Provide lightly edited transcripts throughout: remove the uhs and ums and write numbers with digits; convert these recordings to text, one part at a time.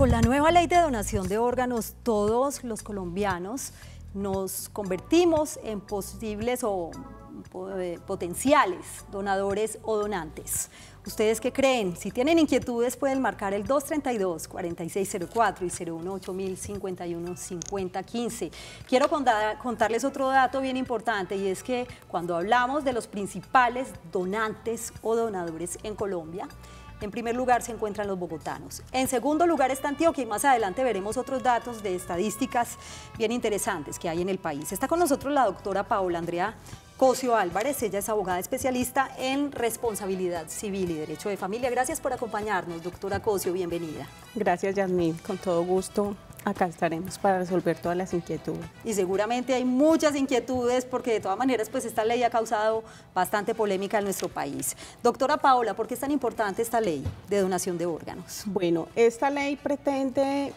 Con la nueva ley de donación de órganos, todos los colombianos nos convertimos en posibles o potenciales donadores o donantes. ¿Ustedes qué creen? Si tienen inquietudes pueden marcar el 232-4604 y 018-051-5015. Quiero contarles otro dato bien importante, y es que cuando hablamos de los principales donantes o donadores en Colombia, en primer lugar se encuentran los bogotanos. En segundo lugar está Antioquia, y más adelante veremos otros datos de estadísticas bien interesantes que hay en el país. Está con nosotros la doctora Paola Andrea Cosio Álvarez. Ella es abogada especialista en responsabilidad civil y derecho de familia. Gracias por acompañarnos, doctora Cosio, bienvenida. Gracias, Yasmín, con todo gusto. Acá estaremos para resolver todas las inquietudes. Y seguramente hay muchas inquietudes porque de todas maneras pues esta ley ha causado bastante polémica en nuestro país. Doctora Paola, ¿por qué es tan importante esta ley de donación de órganos? Bueno, esta ley pretende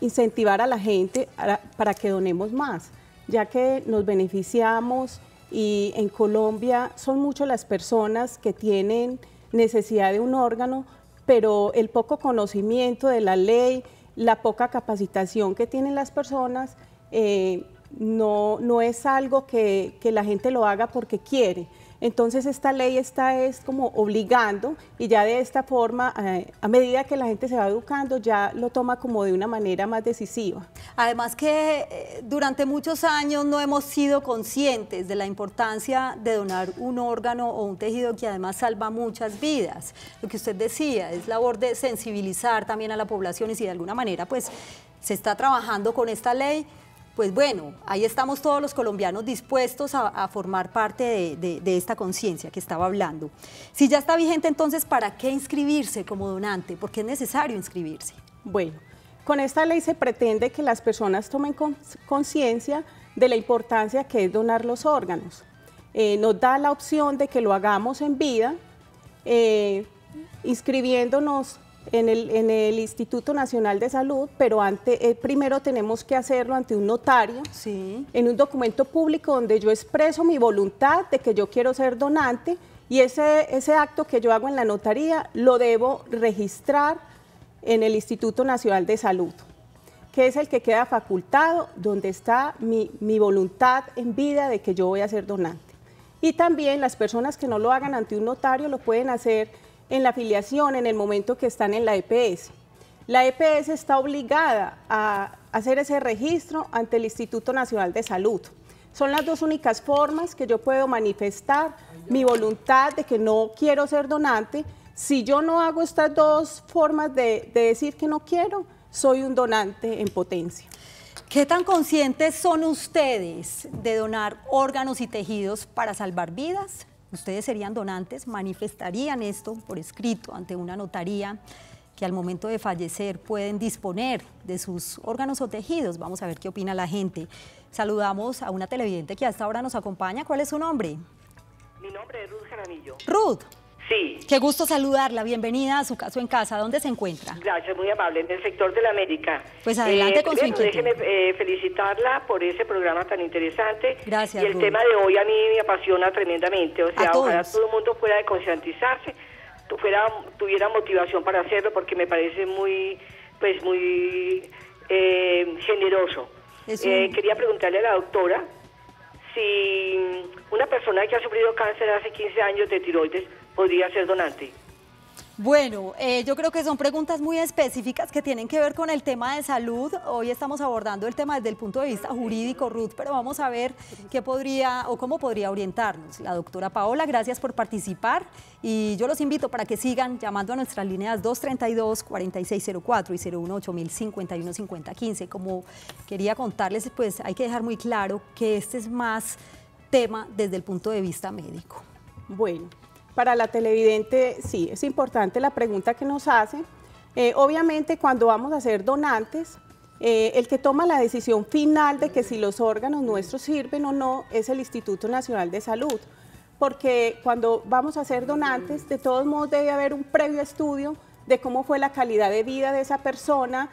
incentivar a la gente para que donemos más, ya que nos beneficiamos y en Colombia son muchas las personas que tienen necesidad de un órgano, pero el poco conocimiento de la ley, la poca capacitación que tienen las personas, no es algo que la gente lo haga porque quiere. Entonces esta ley es como obligando, y ya de esta forma, a medida que la gente se va educando, ya lo toma como de una manera más decisiva. Además que durante muchos años no hemos sido conscientes de la importancia de donar un órgano o un tejido que además salva muchas vidas. Lo que usted decía, es labor de sensibilizar también a la población, y si de alguna manera pues se está trabajando con esta ley, pues bueno, ahí estamos todos los colombianos dispuestos a formar parte de esta conciencia que estaba hablando. Si ya está vigente, entonces, ¿para qué inscribirse como donante? ¿Por qué es necesario inscribirse? Bueno, con esta ley se pretende que las personas tomen conciencia de la importancia que es donar los órganos. Nos da la opción de que lo hagamos en vida, inscribiéndonos en el Instituto Nacional de Salud, pero primero tenemos que hacerlo ante un notario, sí, en un documento público donde yo expreso mi voluntad de que yo quiero ser donante, y ese acto que yo hago en la notaría lo debo registrar en el Instituto Nacional de Salud, que es el que queda facultado, donde está mi voluntad en vida de que yo voy a ser donante. Y también las personas que no lo hagan ante un notario lo pueden hacer en la afiliación, en el momento que están en la EPS. La EPS está obligada a hacer ese registro ante el Instituto Nacional de Salud. Son las dos únicas formas que yo puedo manifestar mi voluntad de que no quiero ser donante. Si yo no hago estas dos formas de decir que no quiero, soy un donante en potencia. ¿Qué tan conscientes son ustedes de donar órganos y tejidos para salvar vidas? ¿Ustedes serían donantes? ¿Manifestarían esto por escrito ante una notaría que al momento de fallecer pueden disponer de sus órganos o tejidos? Vamos a ver qué opina la gente. Saludamos a una televidente que hasta ahora nos acompaña. ¿Cuál es su nombre? Mi nombre es Ruth Jaramillo. Ruth. Sí. Qué gusto saludarla. Bienvenida a Su Caso en Casa. ¿Dónde se encuentra? Gracias, muy amable. En el sector de la América. Pues adelante con su inquietud. Déjeme felicitarla por ese programa tan interesante. Gracias, Y el Ruth. tema de hoy a mí me apasiona tremendamente. O sea, ojalá todo el mundo fuera de concientizarse, tuviera motivación para hacerlo, porque me parece muy generoso. Quería preguntarle a la doctora si una persona que ha sufrido cáncer hace 15 años de tiroides podría ser donante. Bueno, yo creo que son preguntas muy específicas que tienen que ver con el tema de salud. Hoy estamos abordando el tema desde el punto de vista jurídico, Ruth, pero vamos a ver qué podría o cómo podría orientarnos la doctora Paola. Gracias por participar, y yo los invito para que sigan llamando a nuestras líneas 232-4604 y 018-051-5015. Como quería contarles, pues hay que dejar muy claro que este es más tema desde el punto de vista médico. Bueno, para la televidente, sí, es importante la pregunta que nos hacen. Obviamente, cuando vamos a ser donantes, el que toma la decisión final de que si los órganos nuestros sirven o no es el Instituto Nacional de Salud, porque cuando vamos a ser donantes, de todos modos debe haber un previo estudio de cómo fue la calidad de vida de esa persona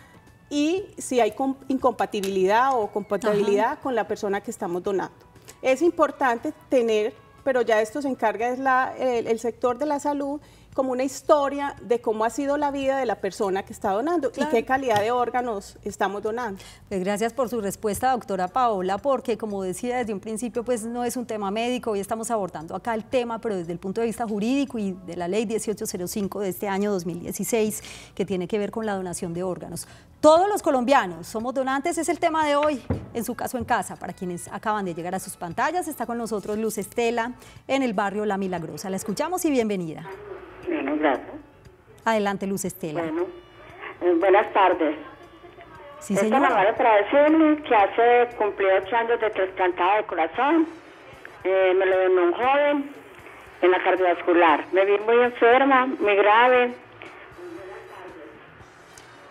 y si hay incompatibilidad o compatibilidad con la persona que estamos donando. Es importante tener, pero ya esto se encarga el sector de la salud, como una historia de cómo ha sido la vida de la persona que está donando y qué calidad de órganos estamos donando. Pues gracias por su respuesta, doctora Paola, porque como decía desde un principio, pues no es un tema médico, hoy estamos abordando acá el tema, pero desde el punto de vista jurídico y de la ley 1805 de este año 2016, que tiene que ver con la donación de órganos. Todos los colombianos somos donantes, es el tema de hoy, en su caso en casa. Para quienes acaban de llegar a sus pantallas, está con nosotros Luz Estela en el barrio La Milagrosa. La escuchamos y bienvenida. Bueno, gracias. Adelante, Luz Estela. Bueno, buenas tardes. Sí, señora. Esta manera para decirle que hace cumplí 8 años de trasplantada de corazón. Me lo donó un joven en la cardiovascular. Me vi muy enferma, muy grave.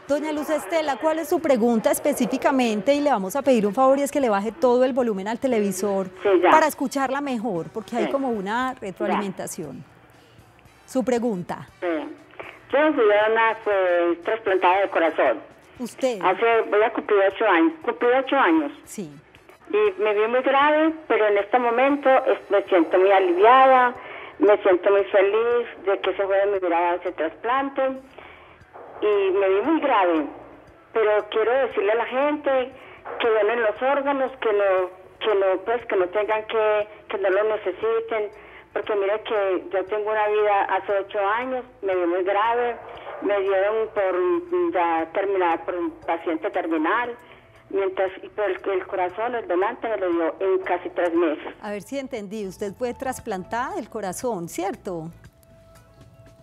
Doña Luz Estela, ¿cuál es su pregunta específicamente? Y le vamos a pedir un favor y es que le baje todo el volumen al televisor para escucharla mejor, porque hay como una retroalimentación. Su pregunta. Yo fui una trasplantada de corazón. ¿Usted? Voy a cumplir 8 años. Cumplí 8 años. Sí. Y me vi muy grave, pero en este momento me siento muy aliviada, me siento muy feliz de que se pueda mejorar ese trasplante. Y me vi muy grave, pero quiero decirle a la gente que donen los órganos, que no tengan que no lo necesiten, porque mire que yo tengo una vida hace 8 años, me vi muy grave, me dieron por un paciente terminal, mientras el corazón, el donante me lo dio en casi 3 meses. A ver si entendí, usted fue trasplantada del corazón, ¿cierto?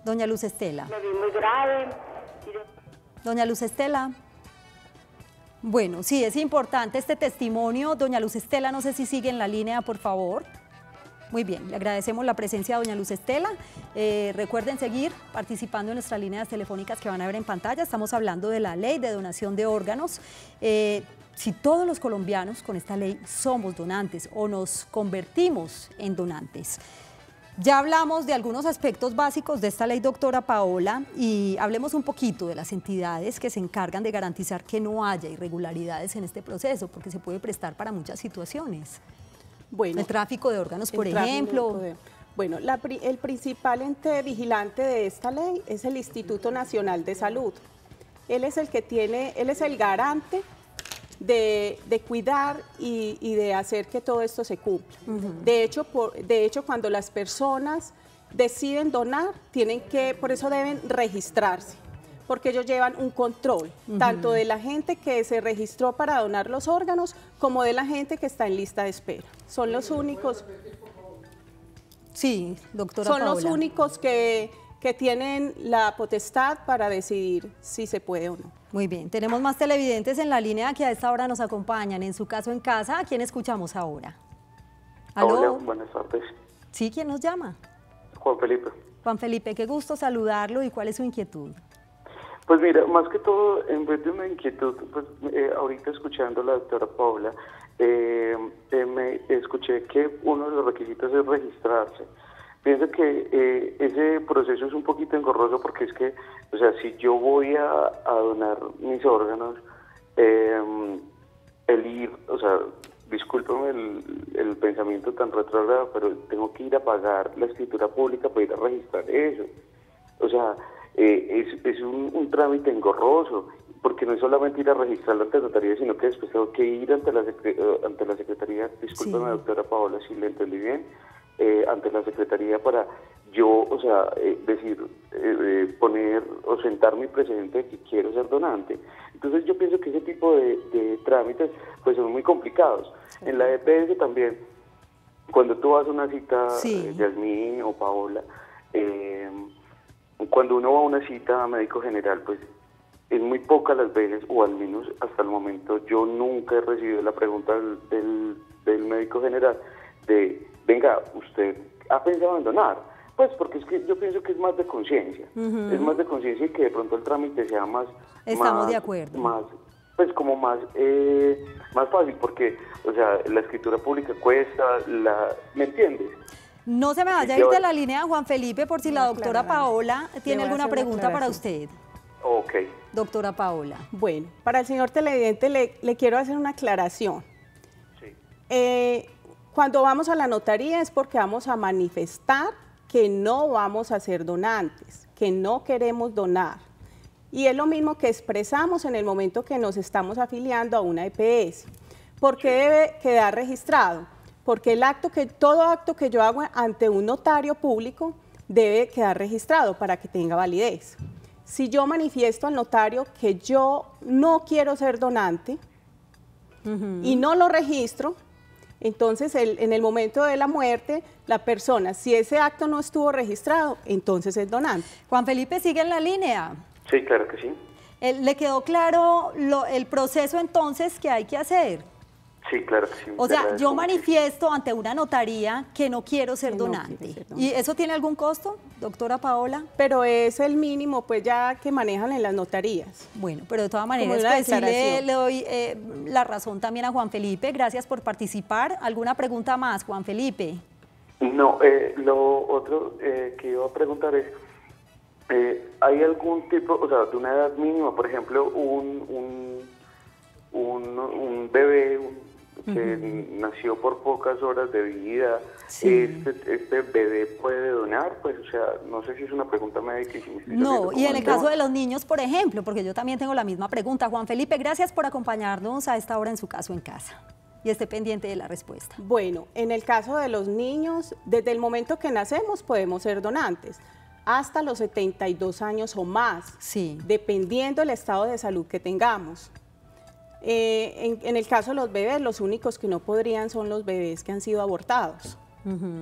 Doña Luz Estela. Me vi muy grave. Doña Luz Estela. Bueno, sí, es importante este testimonio. Doña Luz Estela, no sé si sigue en la línea, por favor. Muy bien, le agradecemos la presencia de doña Luz Estela. Recuerden seguir participando en nuestras líneas telefónicas que van a ver en pantalla. Estamos hablando de la ley de donación de órganos. Si todos los colombianos con esta ley somos donantes o nos convertimos en donantes. Ya hablamos de algunos aspectos básicos de esta ley, doctora Paola, y hablemos un poquito de las entidades que se encargan de garantizar que no haya irregularidades en este proceso, porque se puede prestar para muchas situaciones. Bueno, el tráfico de órganos, por ejemplo. Bueno, el principal ente vigilante de esta ley es el Instituto Nacional de Salud. Él es el garante de cuidar y de hacer que todo esto se cumpla. De hecho, cuando las personas deciden donar, por eso deben registrarse, porque ellos llevan un control, tanto de la gente que se registró para donar los órganos, como de la gente que está en lista de espera. Son los únicos. Sí, doctora Son Paola. los únicos que tienen la potestad para decidir si se puede o no. Muy bien, tenemos más televidentes en la línea que a esta hora nos acompañan. En su caso en casa, ¿a quién escuchamos ahora? ¿Aló? Hola, buenas tardes. ¿Sí? ¿Quién nos llama? Juan Felipe. Juan Felipe, qué gusto saludarlo. ¿Y cuál es su inquietud? Pues mira, más que todo, en vez de una inquietud, pues ahorita escuchando a la doctora Paola, me escuché que uno de los requisitos es registrarse. Pienso que ese proceso es un poquito engorroso porque es que, o sea, si yo voy a donar mis órganos, discúlpame el pensamiento tan retrógrado, pero tengo que ir a pagar la escritura pública para ir a registrar eso. O sea, es un trámite engorroso, porque no es solamente ir a registrarlo ante la notaría, sino que después tengo que ir ante la secretaría, discúlpame, sí, doctora Paola, si le entendí bien, ante la secretaría para yo, o sea, poner o sentar mi precedente de que quiero ser donante. Entonces yo pienso que ese tipo de trámites pues son muy complicados. Sí. En la EPS también, cuando tú vas a una cita, sí, Yasmín o Paola, cuando uno va a una cita a médico general, pues es muy pocas las veces, o al menos hasta el momento, yo nunca he recibido la pregunta del médico general de, venga, ¿usted ha pensado en donar? Pues porque es que yo pienso que es más de conciencia, es más de conciencia y que de pronto el trámite sea más... Estamos de acuerdo. Más fácil, porque, o sea, la escritura pública cuesta, ¿me entiendes? No se me vaya a ir de la línea, Juan Felipe, por si la doctora Paola tiene alguna pregunta para usted. Ok. Doctora Paola. Bueno, para el señor televidente le quiero hacer una aclaración. Sí. Cuando vamos a la notaría es porque vamos a manifestar que no vamos a ser donantes, que no queremos donar. Y es lo mismo que expresamos en el momento que nos estamos afiliando a una EPS. ¿Por qué debe quedar registrado? Porque todo acto que yo hago ante un notario público debe quedar registrado para que tenga validez. Si yo manifiesto al notario que yo no quiero ser donante y no lo registro, entonces en el momento de la muerte, la persona, si ese acto no estuvo registrado, entonces es donante. Juan Felipe, ¿sigue en la línea? Sí, claro que sí. ¿Le quedó claro el proceso entonces que hay que hacer? Sí, claro que sí. O sea, yo manifiesto ante una notaría que no quiero ser donante. ¿Y eso tiene algún costo, doctora Paola? Pero es el mínimo, pues ya que manejan en las notarías. Bueno, pero de todas maneras, pues, sí le doy la razón también a Juan Felipe. Gracias por participar. ¿Alguna pregunta más, Juan Felipe? No, lo otro que iba a preguntar es, ¿hay algún tipo, o sea, de una edad mínima, por ejemplo, un bebé que nació por pocas horas de vida, este bebé puede donar? Pues, o sea, no sé si es una pregunta médica. No, y en el caso de los niños, por ejemplo, porque yo también tengo la misma pregunta. Juan Felipe, gracias por acompañarnos a esta hora en su caso en casa. Y esté pendiente de la respuesta. Bueno, en el caso de los niños, desde el momento que nacemos podemos ser donantes, hasta los 72 años o más, dependiendo del estado de salud que tengamos. En el caso de los bebés, los únicos que no podrían son los bebés que han sido abortados.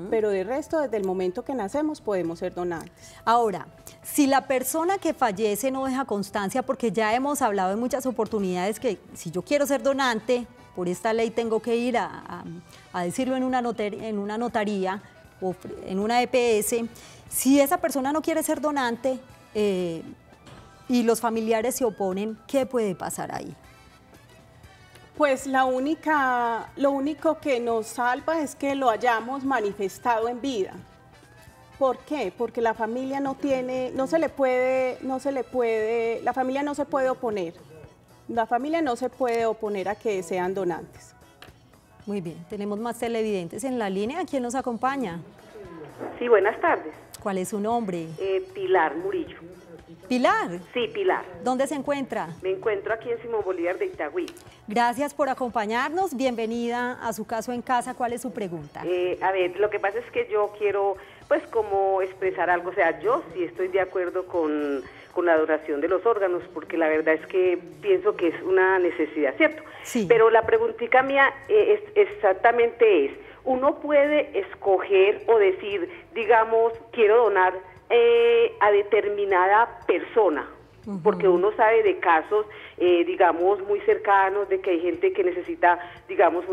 Pero de resto, desde el momento que nacemos, podemos ser donantes. Ahora, si la persona que fallece no deja constancia, porque ya hemos hablado en muchas oportunidades que si yo quiero ser donante, por esta ley tengo que ir a decirlo en una notaría o en una EPS. Si esa persona no quiere ser donante y los familiares se oponen, ¿qué puede pasar ahí? Pues lo único que nos salva es que lo hayamos manifestado en vida. ¿Por qué? Porque la familia la familia no se puede oponer. La familia no se puede oponer a que sean donantes. Muy bien, tenemos más televidentes en la línea. ¿Quién nos acompaña? Sí, buenas tardes. ¿Cuál es su nombre? Pilar Murillo. ¿Pilar? Sí, Pilar. ¿Dónde se encuentra? Me encuentro aquí en Simón Bolívar de Itagüí. Gracias por acompañarnos. Bienvenida a su caso en casa. ¿Cuál es su pregunta? A ver, lo que pasa es que yo quiero, pues, como expresar algo. O sea, yo sí estoy de acuerdo con la donación de los órganos, porque la verdad es que pienso que es una necesidad, ¿cierto? Sí. Pero la preguntita mía exactamente es, ¿uno puede escoger o decir, digamos, quiero donar a determinada persona? Porque uno sabe de casos, digamos, muy cercanos, de que hay gente que necesita, digamos,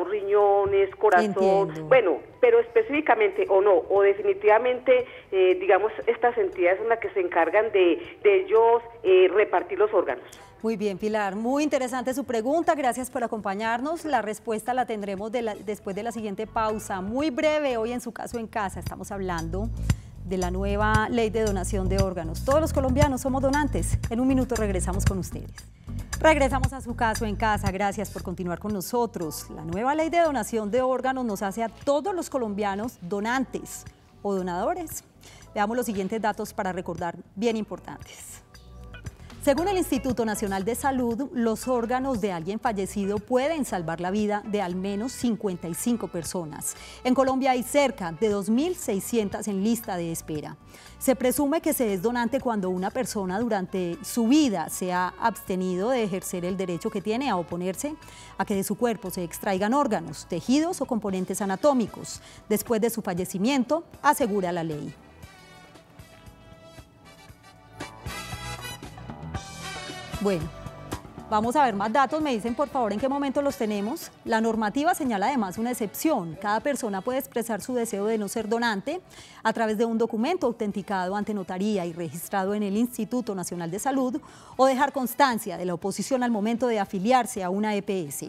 riñones, corazón. Entiendo. Bueno, pero específicamente o no, o definitivamente, digamos, estas entidades son las que se encargan de ellos repartir los órganos. Muy bien, Pilar. Muy interesante su pregunta. Gracias por acompañarnos. La respuesta la tendremos después de la siguiente pausa. Muy breve, hoy en su caso en casa estamos hablando de la nueva ley de donación de órganos. Todos los colombianos somos donantes. En un minuto regresamos con ustedes. Regresamos a su caso en casa. Gracias por continuar con nosotros. La nueva ley de donación de órganos nos hace a todos los colombianos donantes o donadores. Veamos los siguientes datos para recordar, bien importantes. Según el Instituto Nacional de Salud, los órganos de alguien fallecido pueden salvar la vida de al menos 55 personas. En Colombia hay cerca de 2.600 en lista de espera. Se presume que se es donante cuando una persona durante su vida se ha abstenido de ejercer el derecho que tiene a oponerse a que de su cuerpo se extraigan órganos, tejidos o componentes anatómicos. Después de su fallecimiento, asegura la ley. Bueno, vamos a ver más datos. Me dicen, por favor, en qué momento los tenemos. La normativa señala además una excepción. Cada persona puede expresar su deseo de no ser donante a través de un documento autenticado ante notaría y registrado en el Instituto Nacional de Salud o dejar constancia de la oposición al momento de afiliarse a una EPS.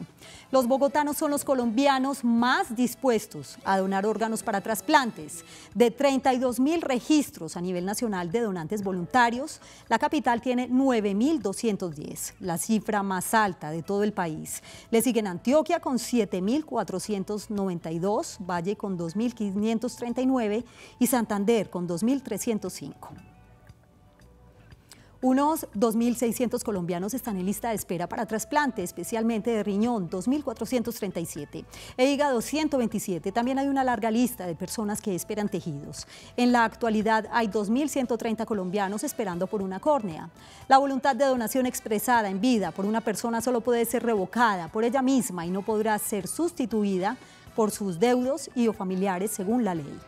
Los bogotanos son los colombianos más dispuestos a donar órganos para trasplantes. De 32.000 registros a nivel nacional de donantes voluntarios, la capital tiene 9.210. La cifra cifra más alta de todo el país. Le siguen Antioquia con 7.492, Valle con 2.539 y Santander con 2.305. Unos 2.600 colombianos están en lista de espera para trasplante, especialmente de riñón, 2.437, e hígado, 127. También hay una larga lista de personas que esperan tejidos. En la actualidad hay 2.130 colombianos esperando por una córnea. La voluntad de donación expresada en vida por una persona solo puede ser revocada por ella misma y no podrá ser sustituida por sus deudos y o familiares según la ley.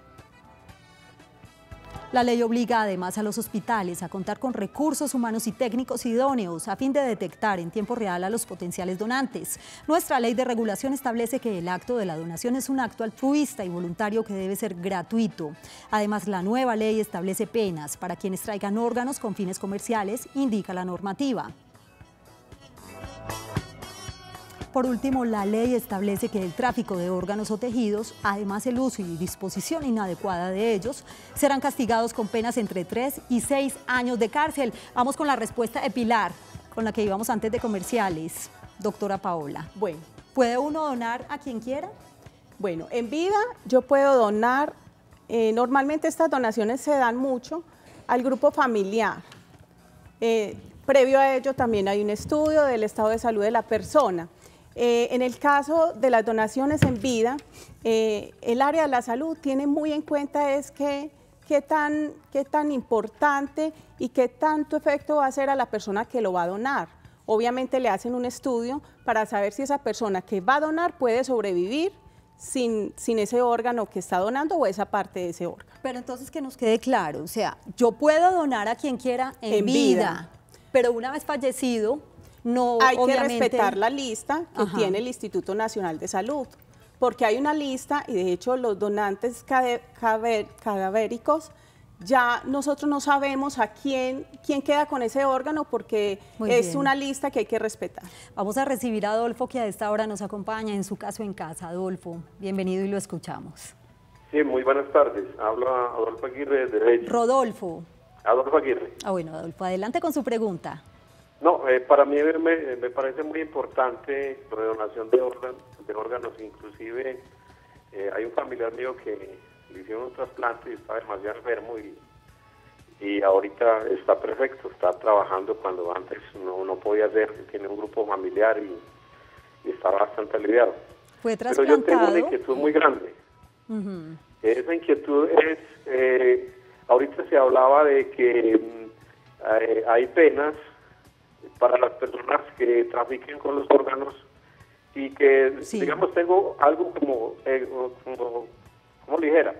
La ley obliga además a los hospitales a contar con recursos humanos y técnicos idóneos a fin de detectar en tiempo real a los potenciales donantes. Nuestra ley de regulación establece que el acto de la donación es un acto altruista y voluntario que debe ser gratuito. Además, la nueva ley establece penas para quienes traigan órganos con fines comerciales, indica la normativa. Por último, la ley establece que el tráfico de órganos o tejidos, además el uso y disposición inadecuada de ellos, serán castigados con penas entre 3 y 6 años de cárcel. Vamos con la respuesta de Pilar, con la que íbamos antes de comerciales. Doctora Paola. Bueno. ¿Puede uno donar a quien quiera? Bueno, en vida yo puedo donar, normalmente estas donaciones se dan mucho al grupo familiar. Previo a ello también hay un estudio del estado de salud de la persona. En el caso de las donaciones en vida, el área de la salud tiene muy en cuenta es qué tan importante y qué tanto efecto va a hacer a la persona que lo va a donar. Obviamente le hacen un estudio para saber si esa persona que va a donar puede sobrevivir sin ese órgano que está donando o esa parte de ese órgano. Pero entonces que nos quede claro, o sea, yo puedo donar a quien quiera en vida, pero una vez fallecido, no, hay que respetar la lista que Ajá. tiene el Instituto Nacional de Salud, porque hay una lista y de hecho los donantes cadavéricos, ya nosotros no sabemos a quién queda con ese órgano porque es una lista que hay que respetar. Vamos a recibir a Adolfo, que a esta hora nos acompaña en su caso en casa. Adolfo, bienvenido y lo escuchamos. Sí, muy buenas tardes. Habla Adolfo Aguirre de Derecho. Rodolfo. Adolfo Aguirre. Bueno, Adolfo, adelante con su pregunta. No, para mí me parece muy importante la donación de órganos. Inclusive hay un familiar mío que le hicieron un trasplante y está demasiado enfermo y ahorita está perfecto, está trabajando cuando antes no podía hacer, tiene un grupo familiar y está bastante aliviado. ¿Fue Pero trasplantado? yo tengo una inquietud muy grande. Esa inquietud es, ahorita se hablaba de que hay penas para las personas que trafiquen con los órganos y que, digamos, tengo algo como ligera,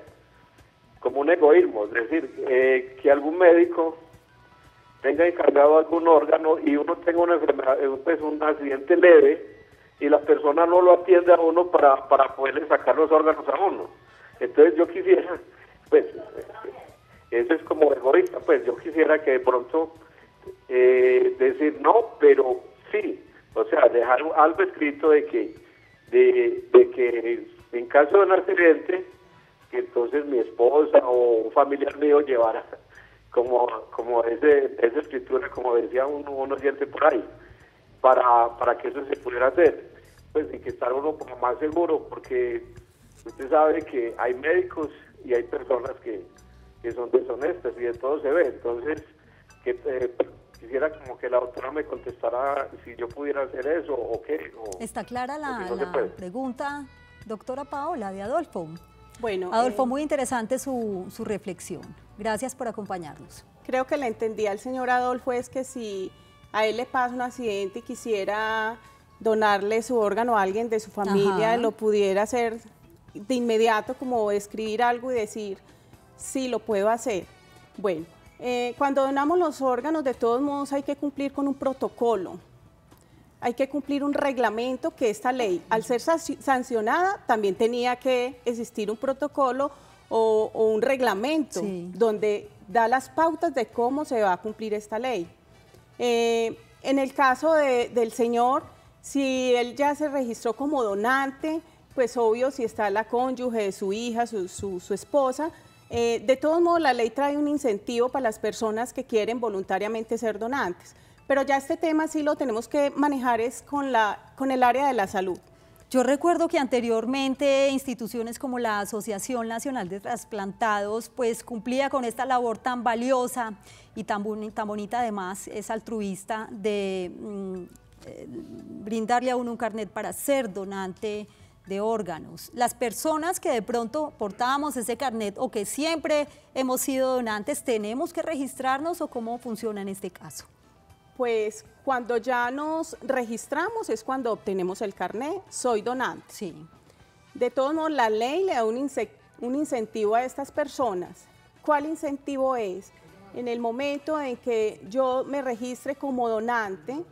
como un egoísmo, es decir, que algún médico tenga encargado algún órgano y uno tenga una enfermedad, pues un accidente leve y la persona no lo atiende a uno para poderle sacar los órganos a uno. Entonces yo quisiera, pues, eso es como egoísta, pues yo quisiera que de pronto decir no, pero sí, o sea, dejar algo escrito de que en caso de un accidente, que entonces mi esposa o un familiar mío llevara como esa escritura, como decía uno oyente por ahí, para que eso se pudiera hacer, pues y que estar uno como más seguro, porque usted sabe que hay médicos y hay personas que son deshonestas y de todo se ve. Entonces quisiera como que la doctora me contestara si yo pudiera hacer eso o qué. ¿Está clara la pregunta, doctora Paola, de Adolfo? Bueno, Adolfo, muy interesante su reflexión. Gracias por acompañarnos. Creo que le entendí al señor Adolfo es que si a él le pasa un accidente y quisiera donarle su órgano a alguien de su familia, lo pudiera hacer de inmediato, como escribir algo y decir, sí, lo puedo hacer. Bueno, cuando donamos los órganos, de todos modos hay que cumplir con un protocolo. Hay que cumplir un reglamento que esta ley, al ser sancionada, también tenía que existir un protocolo o un reglamento donde da las pautas de cómo se va a cumplir esta ley. En el caso del señor, si él ya se registró como donante, pues obvio, si está la cónyuge de su hija, su esposa, de todos modos la ley trae un incentivo para las personas que quieren voluntariamente ser donantes. pero ya este tema sí lo tenemos que manejar es con el área de la salud. Yo recuerdo que anteriormente instituciones como la Asociación Nacional de Trasplantados pues cumplía con esta labor tan valiosa y tan bonita, además es altruista de brindarle a uno un carnet para ser donante de órganos. Las personas que de pronto portábamos ese carnet o que siempre hemos sido donantes, ¿tenemos que registrarnos o cómo funciona en este caso? Pues cuando ya nos registramos es cuando obtenemos el carnet, soy donante. Sí. De todos modos, la ley le da un incentivo a estas personas. ¿Cuál incentivo es? En el momento en que yo me registre como donante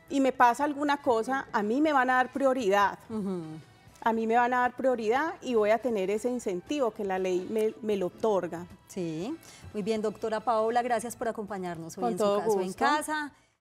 y me pasa alguna cosa, a mí me van a dar prioridad. A mí me van a dar prioridad y voy a tener ese incentivo que la ley me lo otorga. Sí, muy bien, doctora Paola, gracias por acompañarnos hoy en su caso en casa.